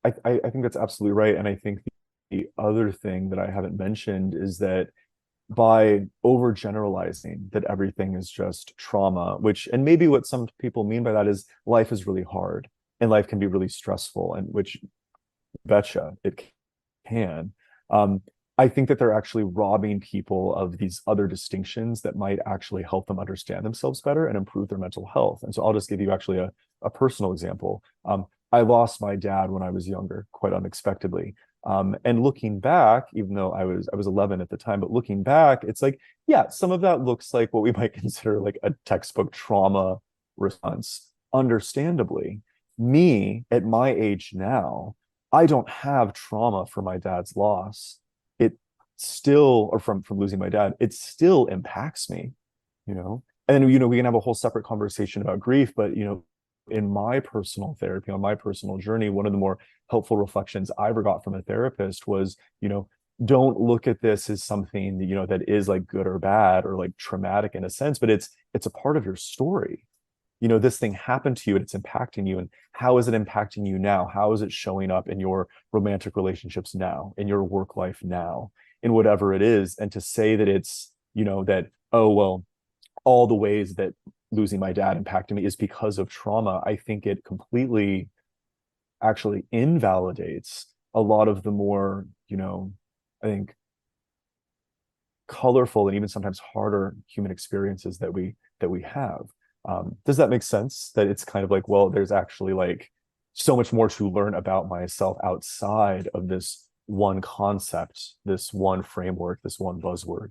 I think that's absolutely right. And I think the other thing that I haven't mentioned is that by overgeneralizing that everything is just trauma, which, and maybe what some people mean by that is life is really hard and life can be really stressful, and which betcha it can. Um, I think that they're actually robbing people of these other distinctions that might actually help them understand themselves better and improve their mental health. And so I'll just give you actually a personal example. I lost my dad when I was younger, quite unexpectedly. And looking back, even though I was 11 at the time, but looking back, it's like, yeah, some of that looks like what we might consider like a textbook trauma response, understandably. Me at my age now, I don't have trauma for my dad's loss. It still, or from losing my dad, it still impacts me, you know. And then, we can have a whole separate conversation about grief, but in my personal therapy, on my personal journey, one of the more helpful reflections I ever got from a therapist was, don't look at this as something that, that is like good or bad or like traumatic in a sense, but it's a part of your story. This thing happened to you and it's impacting you. And how is it impacting you now? How is it showing up in your romantic relationships now, in your work life now, in whatever it is? And to say that it's, that, oh, well, all the ways that losing my dad impacted me is because of trauma, I think it completely actually invalidates a lot of the more, I think colorful and even sometimes harder human experiences that we have. Does that make sense? That it's kind of like, well, there's actually like so much more to learn about myself outside of this one concept, this one framework, this one buzzword.